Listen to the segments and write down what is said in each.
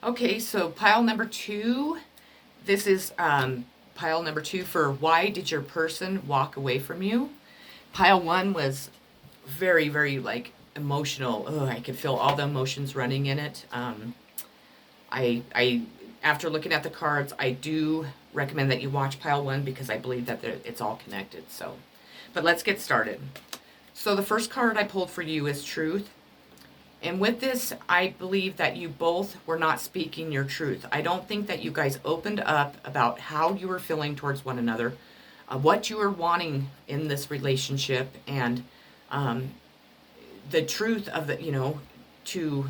Okay, so pile number 2. This is pile number 2 for why did your person walk away from you? Pile 1 was very, very like emotional. Oh, I could feel all the emotions running in it. I after looking at the cards, I do recommend that you watch pile 1 because I believe that it's all connected. So, but let's get started. So the first card I pulled for you is truth. And with this, I believe that you both were not speaking your truth. I don't think that you guys opened up about how you were feeling towards one another, what you were wanting in this relationship, and um, the truth of the, to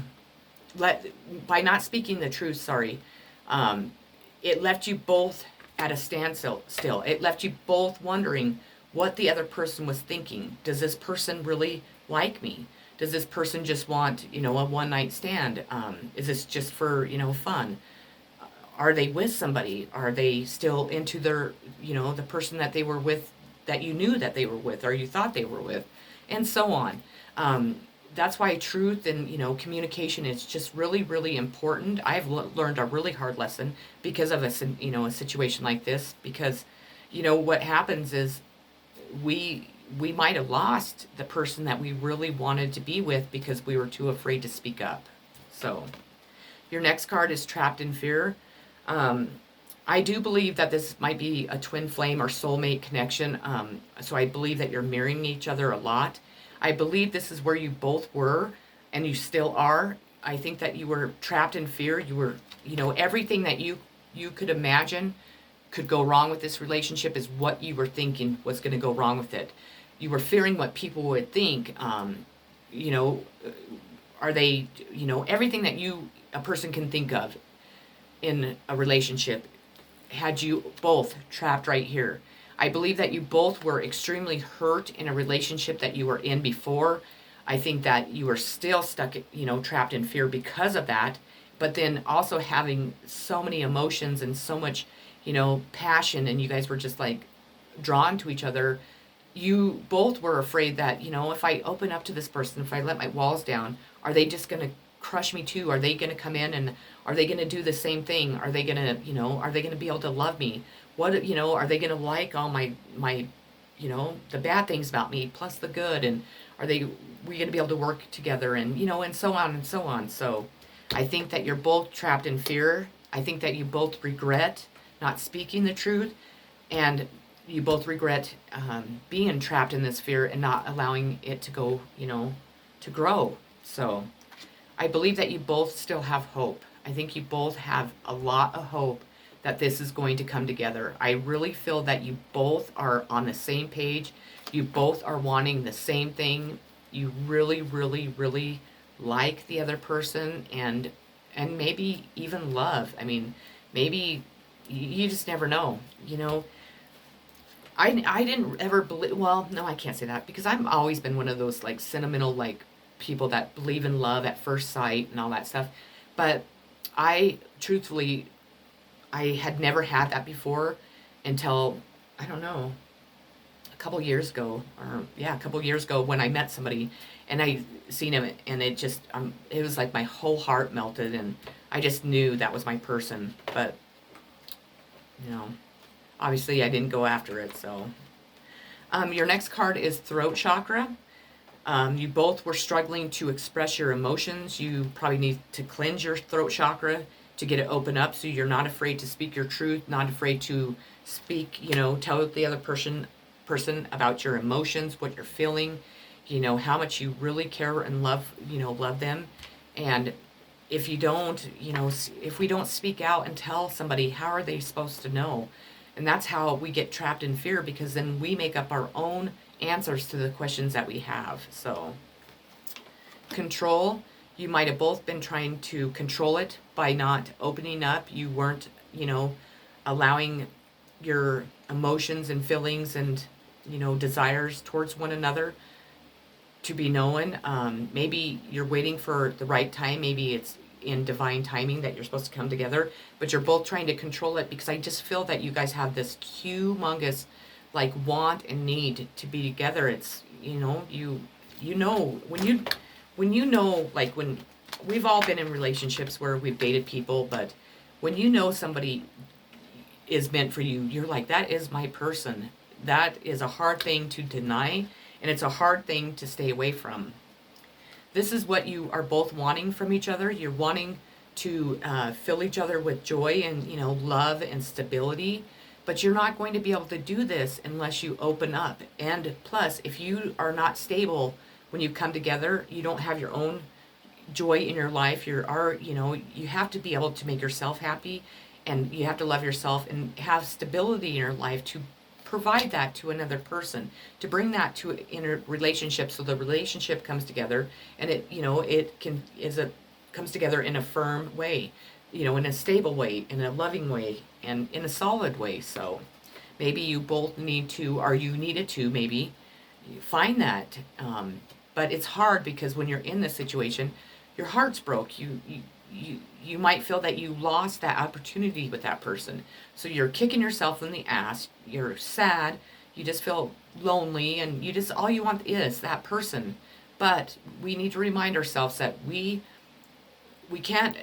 let, by not speaking the truth, sorry, um, it left you both at a standstill. It left you both wondering what the other person was thinking. Does this person really like me? Does this person just want, a one night stand? Is this just for, fun? Are they with somebody? Are they still into their, the person that they were with, that you knew that they were with, or you thought they were with, and so on. That's why truth and, communication is just really, really important. I've learned a really hard lesson because of a situation like this, because, what happens is we might have lost the person that we really wanted to be with because we were too afraid to speak up. So your next card is trapped in fear. I do believe that this might be a twin flame or soulmate connection. So I believe that you're mirroring each other a lot. I believe this is where you both were and you still are. I think that you were trapped in fear. You were, everything that you could imagine could go wrong with this relationship is what you were thinking was going to go wrong with it. You were fearing what people would think. You know, are they, everything that a person can think of in a relationship had you both trapped right here. I believe that you both were extremely hurt in a relationship that you were in before. I think that you were still stuck, trapped in fear because of that. But then also having so many emotions and so much, passion, and you guys were just like drawn to each other. You both were afraid that, if I open up to this person, if I let my walls down, are they just going to crush me too? Are they going to come in and are they going to do the same thing? Are they going to, are they going to be able to love me? What, are they going to like all my, the bad things about me plus the good? And we going to be able to work together and, and so on and so on. So I think that you're both trapped in fear. I think that you both regret not speaking the truth, and you both regret being trapped in this fear and not allowing it to go, to grow. So I believe that you both still have hope. I think you both have a lot of hope that this is going to come together. I really feel that you both are on the same page. You both are wanting the same thing. You really, really, really like the other person, and maybe even love. I mean, maybe you just never know, I didn't ever believe, well, no, I can't say that because I've always been one of those like sentimental like people that believe in love at first sight and all that stuff. But I truthfully, I had never had that before until, I don't know, a couple years ago, or yeah, a couple years ago when I met somebody and I seen him, and it was like my whole heart melted, and I just knew that was my person. But obviously I didn't go after it. So your next card is throat chakra. You both were struggling to express your emotions. You probably need to cleanse your throat chakra to get it open up so you're not afraid to speak your truth, not afraid to speak, tell the other person about your emotions, what you're feeling, how much you really care and love them. And if you don't, if we don't speak out and tell somebody, how are they supposed to know? And that's how we get trapped in fear, because then we make up our own answers to the questions that we have. So control, you might have both been trying to control it by not opening up. You weren't, allowing your emotions and feelings and, desires towards one another to be known. Maybe you're waiting for the right time. Maybe it's in divine timing that you're supposed to come together, but you're both trying to control it, because I just feel that you guys have this humongous like want and need to be together. It's, when you know, like we've all been in relationships where we've dated people, but when you know somebody is meant for you, you're like, that is my person. That is a hard thing to deny, and it's a hard thing to stay away from. This is what you are both wanting from each other. You're wanting to fill each other with joy and, love and stability. But you're not going to be able to do this unless you open up. And plus, if you are not stable when you come together, you don't have your own joy in your life. You have to be able to make yourself happy, and you have to love yourself and have stability in your life to provide that to another person, to bring that to in a relationship, so the relationship comes together, and comes together in a firm way, in a stable way, in a loving way, and in a solid way. So maybe you both need to, or you needed to maybe find that, but it's hard because when you're in this situation, your heart's broke. You might feel that you lost that opportunity with that person. So you're kicking yourself in the ass. You're sad. You just feel lonely, and all you want is that person. But we need to remind ourselves that we can't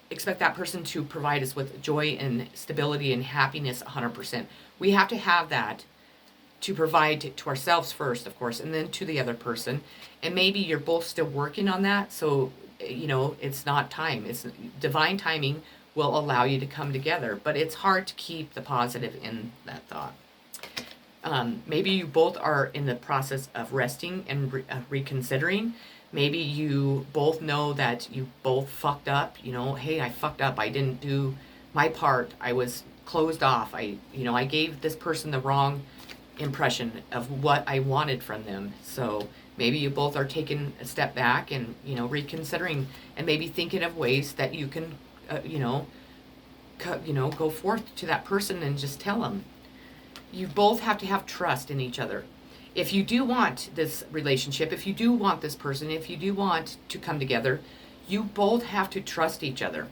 expect that person to provide us with joy and stability and happiness 100%. We have to have that to provide to ourselves first, of course, and then to the other person. And maybe you're both still working on that, so it's not time. It's divine timing will allow you to come together, but it's hard to keep the positive in that thought. Maybe you both are in the process of resting and reconsidering. Maybe you both know that you both fucked up. Hey, I fucked up. I didn't do my part. I was closed off. I gave this person the wrong impression of what I wanted from them. So maybe you both are taking a step back and, reconsidering, and maybe thinking of ways that you can, go forth to that person and just tell them. You both have to have trust in each other. If you do want this relationship, if you do want this person, if you do want to come together, you both have to trust each other,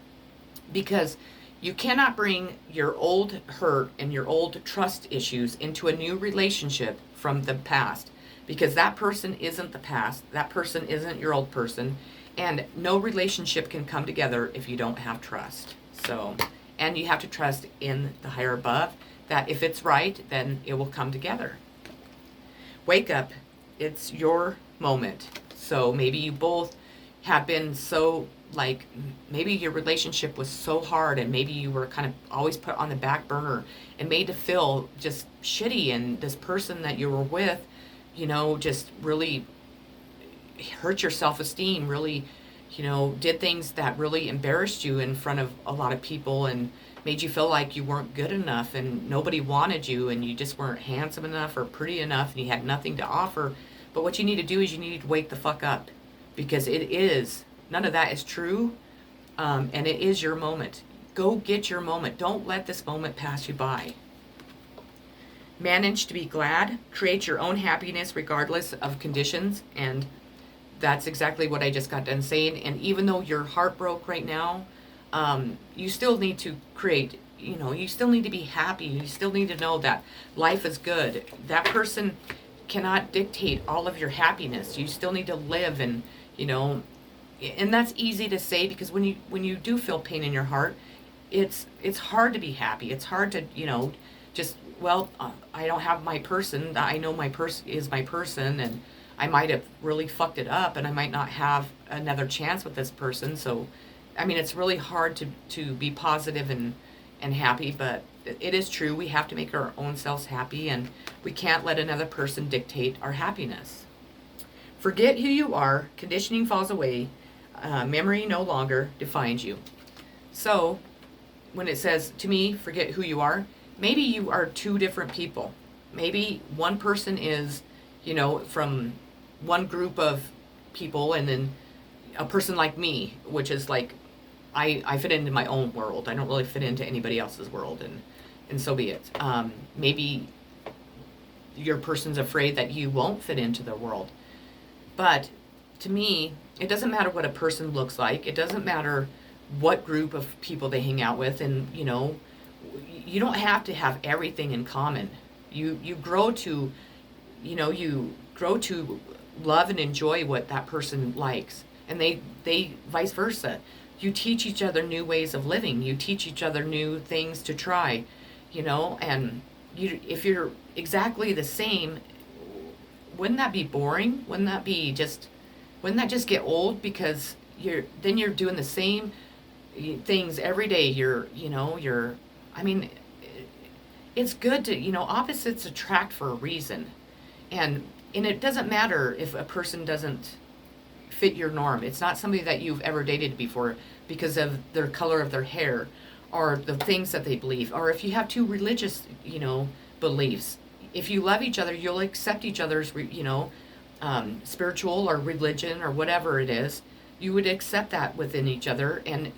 because you cannot bring your old hurt and your old trust issues into a new relationship from the past, because that person isn't the past. That person isn't your old person, and no relationship can come together if you don't have trust. So, and you have to trust in the higher above that if it's right, then it will come together. Wake up. It's your moment. So maybe you both have been so, maybe your relationship was so hard, and maybe you were kind of always put on the back burner and made to feel just shitty, and this person that you were with, just really hurt your self-esteem, really, did things that really embarrassed you in front of a lot of people and made you feel like you weren't good enough and nobody wanted you, and you just weren't handsome enough or pretty enough, and you had nothing to offer. But what you need to do is you need to wake the fuck up, because none of that is true, and it is your moment. Go get your moment. Don't let this moment pass you by. Manage to be glad. Create your own happiness regardless of conditions, and that's exactly what I just got done saying. And even though your heart broke right now, you still need to create, you still need to be happy. You still need to know that life is good. That person cannot dictate all of your happiness. You still need to live, and, and that's easy to say, because when you do feel pain in your heart, it's hard to be happy. It's hard to, I don't have my person. I know my person is my person, and I might have really fucked it up, and I might not have another chance with this person. So, it's really hard to be positive and happy, but it is true. We have to make our own selves happy, and we can't let another person dictate our happiness. Forget who you are. Conditioning falls away. Memory no longer defines you. So, when it says to me, forget who you are, maybe you are two different people. Maybe one person is, from one group of people, and then a person like me, which is like, I fit into my own world. I don't really fit into anybody else's world, and so be it. Maybe your person's afraid that you won't fit into their world. But to me, it doesn't matter what a person looks like. It doesn't matter what group of people they hang out with, and you don't have to have everything in common. You grow to love and enjoy what that person likes. and they vice versa. You teach each other new ways of living. You teach each other new things to try, and if you're exactly the same, wouldn't that be boring? Wouldn't that just get old? Because you're doing the same things every day. I mean, it's good to, opposites attract for a reason. And it doesn't matter if a person doesn't fit your norm. It's not somebody that you've ever dated before because of their color of their hair or the things that they believe, or if you have two religious, beliefs. If you love each other, you'll accept each other's, spiritual or religion or whatever it is. You would accept that within each other and,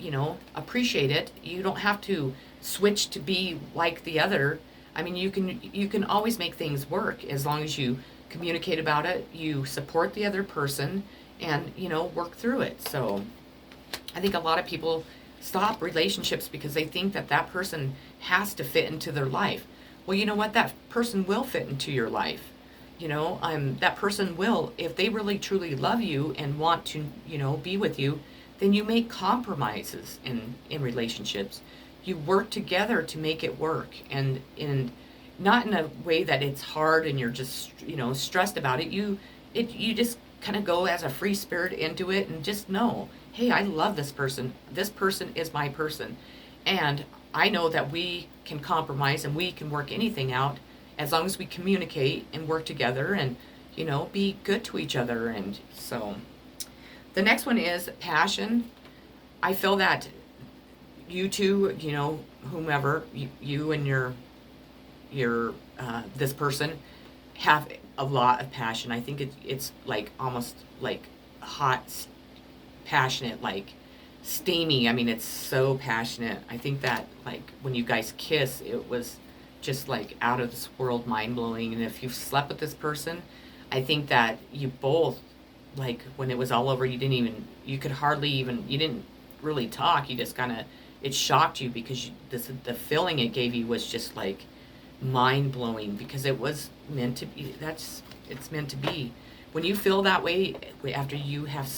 appreciate it. You don't have to switch to be like the other. I mean, you can always make things work as long as you communicate about it, you support the other person, and work through it. So I think a lot of people stop relationships because they think that that person has to fit into their life. Well, you know what? That person will fit into your life. That person will, if they really truly love you and want to, be with you, then you make compromises in relationships. You work together to make it work, and not in a way that it's hard and you're just, stressed about it. You just kind of go as a free spirit into it and just know, hey, I love this person. This person is my person. And I know that we can compromise and we can work anything out as long as we communicate and work together and, be good to each other. And so the next one is passion. I feel that you two, whomever, you and your this person have a lot of passion. I think it's like almost like hot, passionate, like steamy. I mean, it's so passionate. I think that like when you guys kiss, it was just like out of this world, mind blowing. And if you've slept with this person, I think that you both, like when it was all over, you didn't really talk. You just kind of, it shocked you because the feeling it gave you was just like mind blowing, because it was meant to be. It's meant to be. When you feel that way after you have,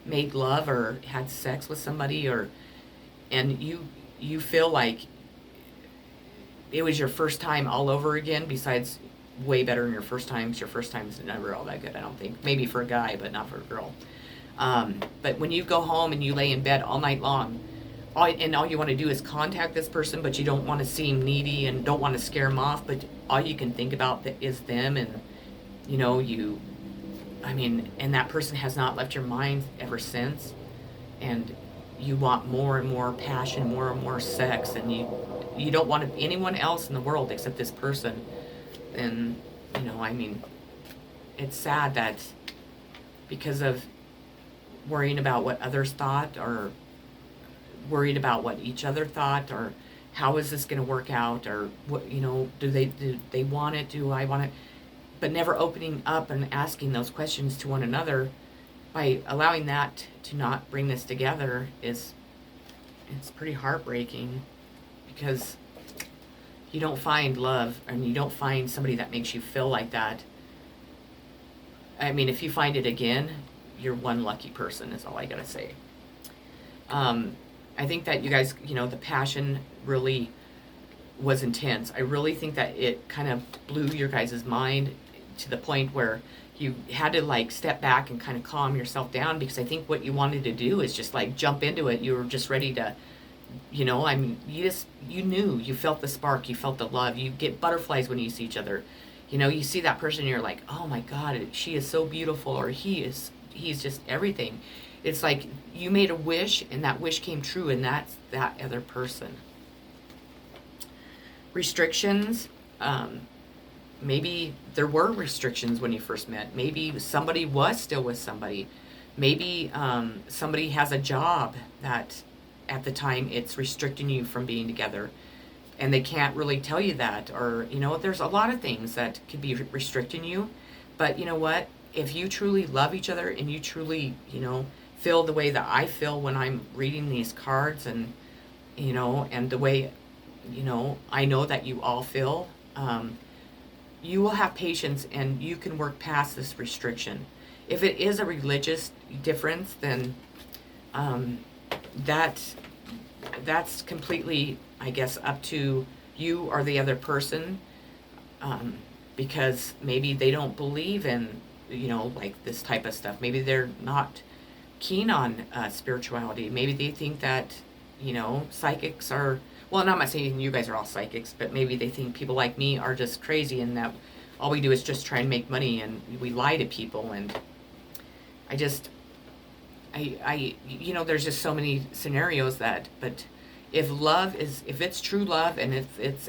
made love or had sex with somebody, and you feel like it was your first time all over again, besides way better than your first time, because your first time is never all that good, I don't think. Maybe for a guy, but not for a girl. But when you go home and you lay in bed all night long, all you want to do is contact this person, but you don't want to seem needy and don't want to scare them off, but all you can think about is them, and and that person has not left your mind ever since, and you want more and more passion, more and more sex, and you don't want anyone else in the world except this person. And it's sad that because of worrying about what others thought, or worried about what each other thought, or how is this going to work out, or what, do they want it, do I want it, but never opening up and asking those questions to one another, by allowing that to not bring this together, it's pretty heartbreaking, because you don't find love and you don't find somebody that makes you feel like that. I mean, if you find it again, you're one lucky person, is all I gotta say. I think that you guys, the passion really was intense. I really think that it kind of blew your guys' mind to the point where you had to like step back and kind of calm yourself down, because I think what you wanted to do is just like jump into it. You were just ready to, you knew, you felt the spark, you felt the love, you get butterflies when you see each other. You see that person and you're like, oh my God, she is so beautiful, or he's just everything. It's like you made a wish and that wish came true, and that's that other person. Restrictions. Maybe there were restrictions when you first met. Maybe somebody was still with somebody. Maybe somebody has a job that at the time it's restricting you from being together, and they can't really tell you that, or there's a lot of things that could be restricting you. But you know what, if you truly love each other and you truly feel the way that I feel when I'm reading these cards, and and the way I know that you all feel, you will have patience and you can work past this restriction. If it is a religious difference, then that's completely, I guess, up to you or the other person, because maybe they don't believe in, like this type of stuff. Maybe they're not keen on spirituality. Maybe they think that, psychics are, well, I'm not saying you guys are all psychics, but maybe they think people like me are just crazy and that all we do is just try and make money and we lie to people. And there's just so many scenarios but if it's true love and if it's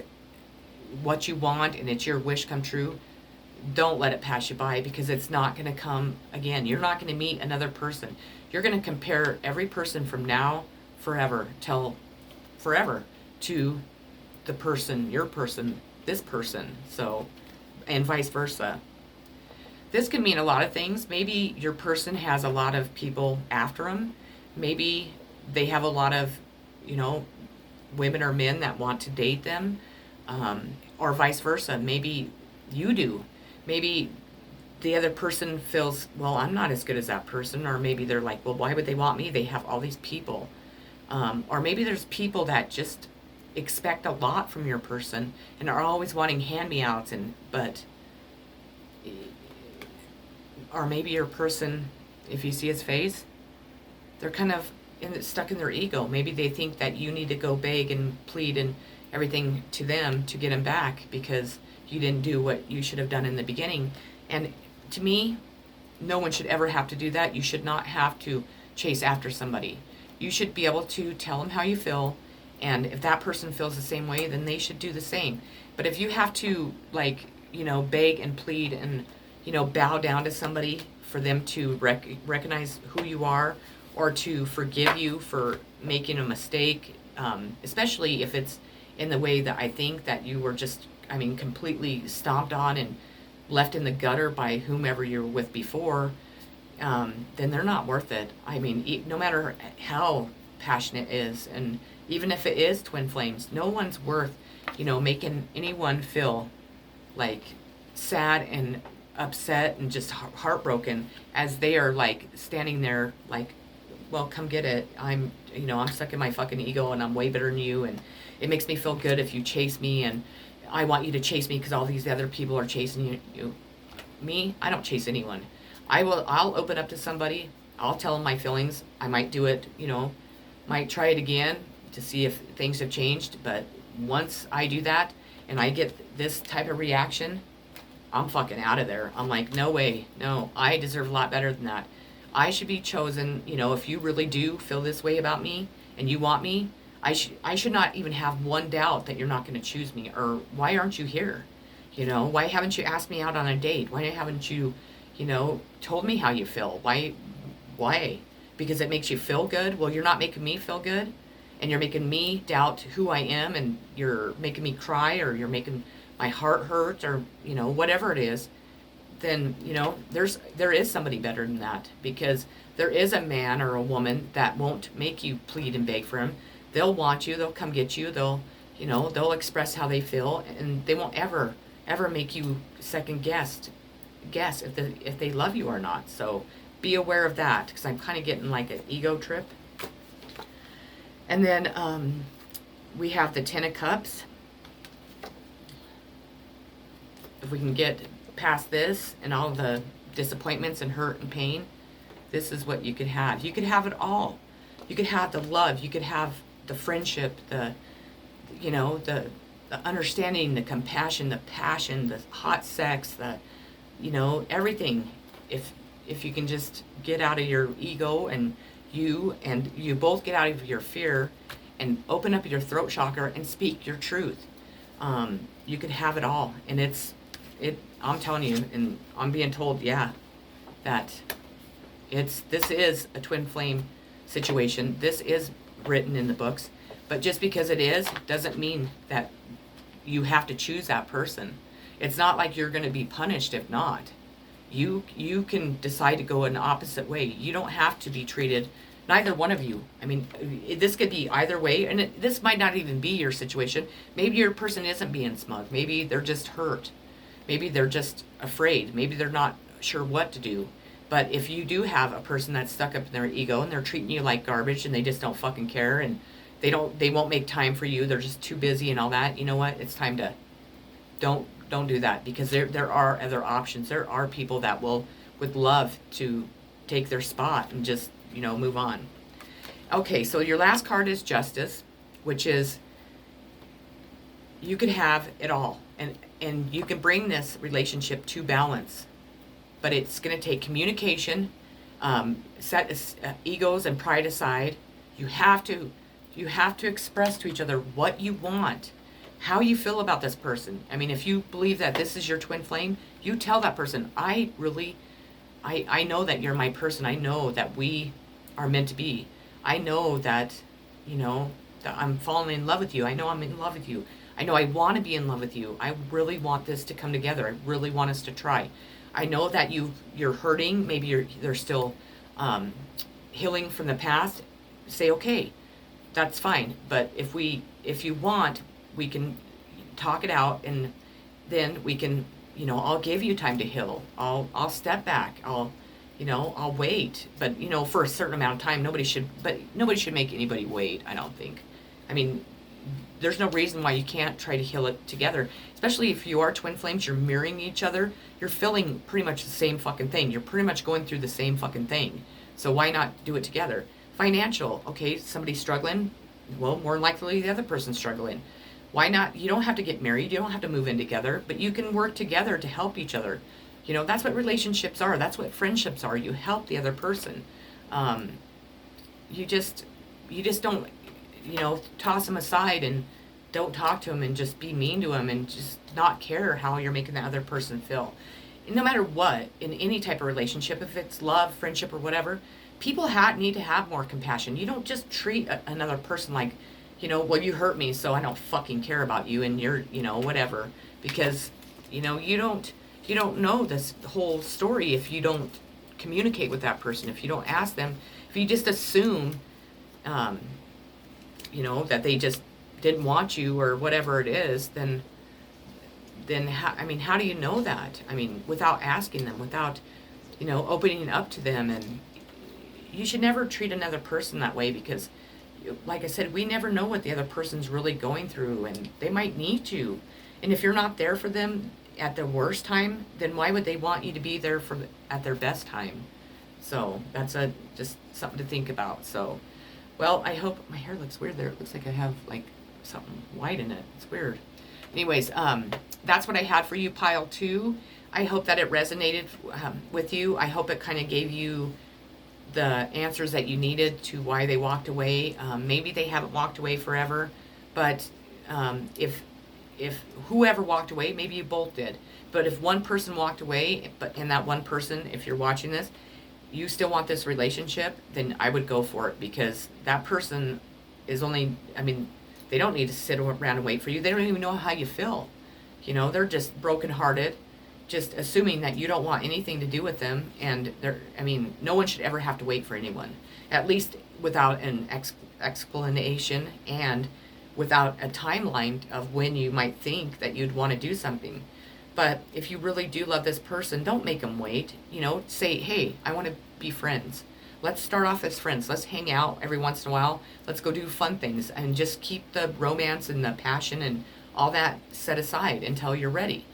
what you want and it's your wish come true, don't let it pass you by, because it's not going to come again. You're not going to meet another person. You're going to compare every person from now forever till forever to the person, your person, this person. So, and vice versa. This can mean a lot of things. Maybe your person has a lot of people after them. Maybe they have a lot of, women or men that want to date them, or vice versa. Maybe you do. Maybe the other person feels, well, I'm not as good as that person, or maybe they're like, well, why would they want me? They have all these people. Or maybe there's people that just expect a lot from your person and are always wanting hand-me-outs, or maybe your person, if you see his face, they're kind of stuck in their ego. Maybe they think that you need to go beg and plead and everything to them to get him back because you didn't do what you should have done in the beginning. And to me, no one should ever have to do that. You should not have to chase after somebody. You should be able to tell them how you feel, and if that person feels the same way, then they should do the same. But if you have to, beg and plead and, bow down to somebody for them to recognize who you are, or to forgive you for making a mistake, especially if it's in the way that I think that you were just, completely stomped on and left in the gutter by whomever you were with before, then they're not worth it. No matter how passionate it is, and even if it is twin flames, no one's worth, making anyone feel like sad and upset and just heartbroken as they are standing there well, come get it. I'm stuck in my fucking ego and I'm way better than you, and it makes me feel good if you chase me, and I want you to chase me because all these other people are chasing you. Me, I don't chase anyone. I'll open up to somebody. I'll tell them my feelings. I might do it, might try it again to see if things have changed. But once I do that and I get this type of reaction, I'm fucking out of there. I'm like, no way. No, I deserve a lot better than that. I should be chosen. If you really do feel this way about me and you want me, I should not even have one doubt that you're not going to choose me. Or why aren't you here? Why haven't you asked me out on a date? Why haven't you, told me how you feel? Why? Because it makes you feel good? Well, you're not making me feel good, and you're making me doubt who I am, and you're making me cry, or you're making my heart hurt, or, whatever it is. Then, there is somebody better than that, because there is a man or a woman that won't make you plead and beg for him. They'll want you, they'll come get you, they'll express how they feel, and they won't ever make you second guess if they love you or not. So be aware of that, because I'm kind of getting like an ego trip. And then we have the Ten of Cups. If we can get past this and all the disappointments and hurt and pain, this is what you could have. You could have it all. You could have the love. You could have the friendship, the understanding, the compassion, the passion, the hot sex, the, everything. If you can just get out of your ego, and you both get out of your fear and open up your throat chakra and speak your truth, you could have it all. And I'm telling you, and I'm being told, that this is a twin flame situation. This is written in the books, but just because it is doesn't mean that you have to choose that person. It's not like you're going to be punished if not. You can decide to go an opposite way. You don't have to be treated, neither one of you. This could be either way, and this might not even be your situation. Maybe your person isn't being smug. Maybe they're just hurt. Maybe they're just afraid. Maybe they're not sure what to do. But if you do have a person that's stuck up in their ego and they're treating you like garbage and they just don't fucking care and they won't make time for you, they're just too busy and all that, you know what? It's time to don't do that, because there are other options. There are people that would love to take their spot and just, move on. Okay, so your last card is Justice, which is you could have it all, and you can bring this relationship to balance, but it's going to take communication, set egos and pride aside. You have to express to each other what you want, how you feel about this person. I mean, if you believe that this is your twin flame, you tell that person, I know that you're my person. I know that we are meant to be. I know that, that I'm falling in love with you. I know I'm in love with you. I know I want to be in love with you. I really want this to come together. I really want us to try. I know that you're hurting. Maybe they're still healing from the past. Say, okay, that's fine. But if you want, we can talk it out, and then we can, I'll give you time to heal. I'll step back. I'll wait. But, for a certain amount of time, nobody should make anybody wait, I don't think. I mean, there's no reason why you can't try to heal it together, especially if you are twin flames, you're mirroring each other. You're feeling pretty much the same fucking thing. You're pretty much going through the same fucking thing. So why not do it together? Financial, okay, somebody's struggling. Well, more likely the other person's struggling. Why not? You don't have to get married. You don't have to move in together, but you can work together to help each other. That's what relationships are. That's what friendships are. You help the other person. You just don't, toss them aside and don't talk to them and just be mean to them and just not care how you're making the other person feel. And no matter what, in any type of relationship, if it's love, friendship, or whatever, people need to have more compassion. You don't just treat another person like, well, you hurt me, so I don't fucking care about you and you're, whatever. Because, you don't know this whole story if you don't communicate with that person, if you don't ask them, if you just assume, that they just didn't want you or whatever it is, then how do you know that? I mean, without asking them, without, opening up to them. And you should never treat another person that way, because like I said, we never know what the other person's really going through, and they might need you. And if you're not there for them at the worst time, then why would they want you to be there at their best time? So that's just something to think about. So, well, I hope my hair looks weird there. It looks like I have like something white in it. It's weird. Anyways, that's what I had for you, pile 2. I hope that it resonated with you. I hope it kind of gave you the answers that you needed to why they walked away. Maybe they haven't walked away forever, but if whoever walked away, maybe you both did. But if one person walked away, and that one person, if you're watching this, you still want this relationship, then I would go for it, because that person is only, they don't need to sit around and wait for you. They don't even know how you feel. They're just brokenhearted, just assuming that you don't want anything to do with them. And no one should ever have to wait for anyone, at least without an explanation and without a timeline of when you might think that you'd want to do something. But if you really do love this person, don't make them wait. Say, hey, I want to be friends. Let's start off as friends. Let's hang out every once in a while. Let's go do fun things, and just keep the romance and the passion and all that set aside until you're ready.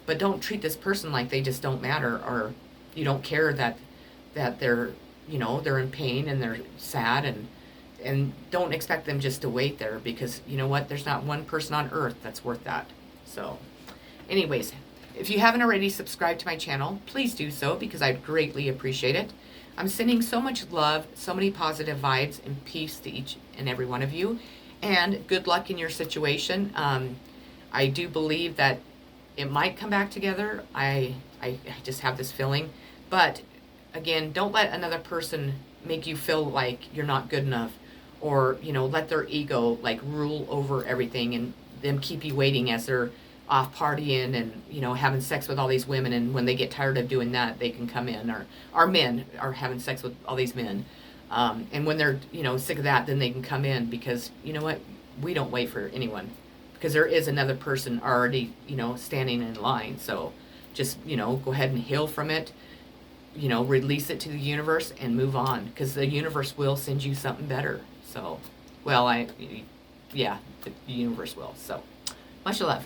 But don't treat this person like they just don't matter, or you don't care that they're, they're in pain and they're sad, and don't expect them just to wait there, because you know what? There's not one person on earth that's worth that. So anyways, if you haven't already subscribed to my channel, please do so, because I'd greatly appreciate it. I'm sending so much love, so many positive vibes and peace to each and every one of you, and good luck in your situation. I do believe that it might come back together. I just have this feeling. But again, don't let another person make you feel like you're not good enough, or let their ego like rule over everything and them keep you waiting as they're off partying and having sex with all these women, and when they get tired of doing that, they can come in, or our men are having sex with all these men, and when they're sick of that, then they can come in, because you know what, we don't wait for anyone, because there is another person already standing in line. So just go ahead and heal from it, release it to the universe and move on, because the universe will send you something better. So, well, yeah, the universe will. So, much love.